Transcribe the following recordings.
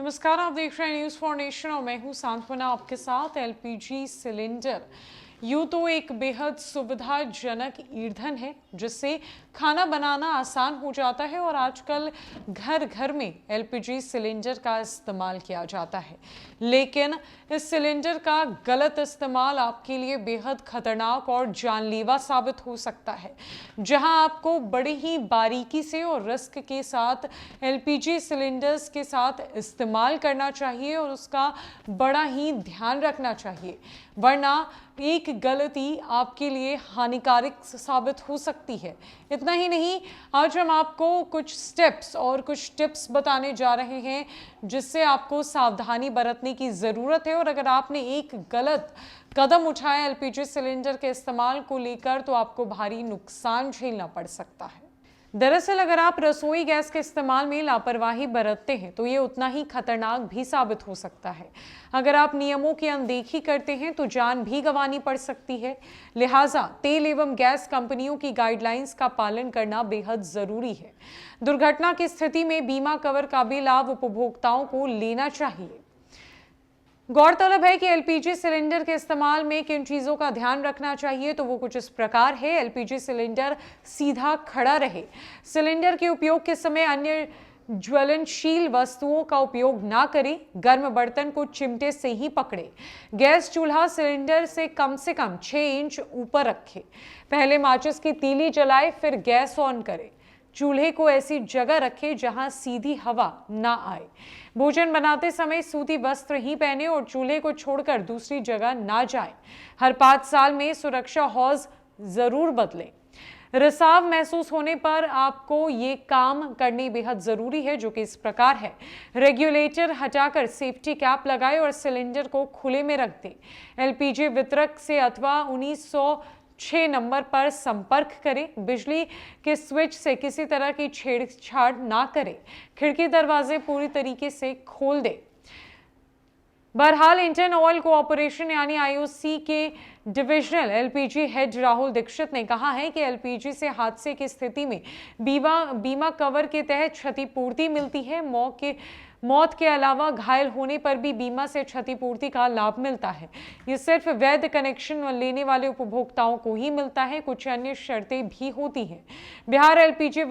नमस्कार, आप देख रहे हैं न्यूज़ फॉर नेशन और मैं हूं सांत्वना आपके साथ। एलपीजी सिलेंडर यूं तो एक बेहद सुविधाजनक ईंधन है जिससे खाना बनाना आसान हो जाता है और आजकल घर घर में एलपीजी सिलेंडर का इस्तेमाल किया जाता है। लेकिन इस सिलेंडर का गलत इस्तेमाल आपके लिए बेहद खतरनाक और जानलेवा साबित हो सकता है। जहां आपको बड़ी ही बारीकी से और रिस्क के साथ एलपीजी सिलेंडर्स के साथ इस्तेमाल करना चाहिए और उसका बड़ा ही ध्यान रखना चाहिए, वरना एक गलती आपके लिए हानिकारक साबित हो सकती है। इतना ही नहीं, आज हम आपको कुछ स्टेप्स और कुछ टिप्स बताने जा रहे हैं जिससे आपको सावधानी बरतने की ज़रूरत है और अगर आपने एक गलत कदम उठाया एलपीजी सिलेंडर के इस्तेमाल को लेकर तो आपको भारी नुकसान झेलना पड़ सकता है। दरअसल अगर आप रसोई गैस के इस्तेमाल में लापरवाही बरतते हैं तो ये उतना ही खतरनाक भी साबित हो सकता है। अगर आप नियमों की अनदेखी करते हैं तो जान भी गंवानी पड़ सकती है। लिहाजा तेल एवं गैस कंपनियों की गाइडलाइंस का पालन करना बेहद जरूरी है। दुर्घटना की स्थिति में बीमा कवर का भी लाभ उपभोक्ताओं को लेना चाहिए। गौरतलब है कि एलपीजी सिलेंडर के इस्तेमाल में किन चीजों का ध्यान रखना चाहिए, तो वो कुछ इस प्रकार है। एलपीजी सिलेंडर सीधा खड़ा रहे। सिलेंडर के उपयोग के समय अन्य ज्वलनशील वस्तुओं का उपयोग ना करें। गर्म बर्तन को चिमटे से ही पकड़े। गैस चूल्हा सिलेंडर से कम 6 इंच ऊपर रखें। पहले माचिस की तीली जलाए, फिर गैस ऑन करें। चूल्हे को ऐसी जगह रखें जहां सीधी हवा ना आए। भोजन बनाते समय सूती वस्त्र ही पहने और चूल्हे को छोड़कर दूसरी जगह ना जाएं। हर 5 साल में सुरक्षा हौज जरूर बदलें। रिसाव महसूस होने पर आपको ये काम करनी बेहद जरूरी है, जो कि इस प्रकार है। रेगुलेटर हटाकर सेफ्टी कैप लगाएं और सिलेंडर को खुले में रख दें। एलपीजी वितरक से अथवा 1906 नंबर पर संपर्क करें। बिजली के स्विच से किसी तरह की छेड़छाड़ ना करें। खिड़की दरवाजे पूरी तरीके से खोल दें। बहरहाल इंडियन ऑयल कॉरपोरेशन यानी आईओसी के divisional LPG head Rahul Dikshit ने कहा है कि एलपीजी से हादसे की स्थिति में बीमा कवर के तहत क्षतिपूर्ति मिलती है। मौत के अलावा घायल होने पर भी बीमा से क्षतिपूर्ति का लाभ मिलता है। ये सिर्फ वैध कनेक्शन लेने वाले उपभोक्ताओं को ही मिलता है। कुछ अन्य शर्तें भी होती हैं। बिहार एलपीजी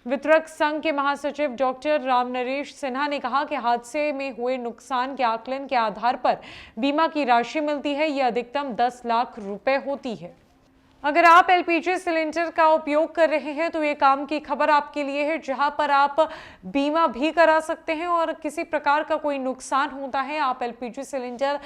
वितरक संघ के महासचिव डॉक्टर रामनरेश सिन्हा ने कहा कि हादसे में हुए नुकसान के आकलन के आधार पर बीमा की राशि मिलती है। यह अधिकतम 10 लाख रुपए होती है। अगर आप एलपीजी सिलेंडर का उपयोग कर रहे हैं तो ये काम की खबर आपके लिए है, जहां पर आप बीमा भी करा सकते हैं और किसी प्रकार का कोई नुकसान होता है, आप एलपीजी सिलेंडर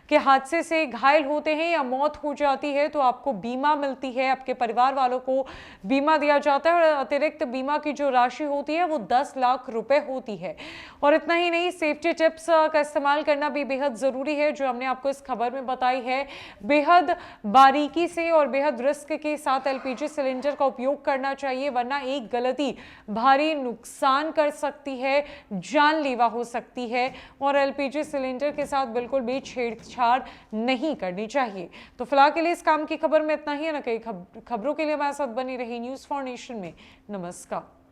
के हादसे से घायल होते हैं या मौत हो जाती है तो आपको बीमा मिलती है। आपके परिवार वालों को बीमा दिया जाता है और अतिरिक्त बीमा की जो राशि होती है वो 10 लाख रुपए होती है। और इतना ही नहीं, सेफ्टी टिप्स का इस्तेमाल करना भी बेहद जरूरी है, जो हमने आपको इस खबर में बताई है। बेहद बारीकी से और बेहद रिस्क के साथ एलपीजी सिलेंडर का उपयोग करना चाहिए, वरना एक गलती भारी नुकसान कर सकती है, जानलेवा हो सकती है और एलपीजी सिलेंडर के साथ बिल्कुल भी छेड़छाड़ नहीं करनी चाहिए। तो फिलहाल के लिए इस काम की खबर में इतना ही है। ना कई खबरों के लिए हमारे साथ बनी रही न्यूज़ फॉर नेशन में। नमस्कार।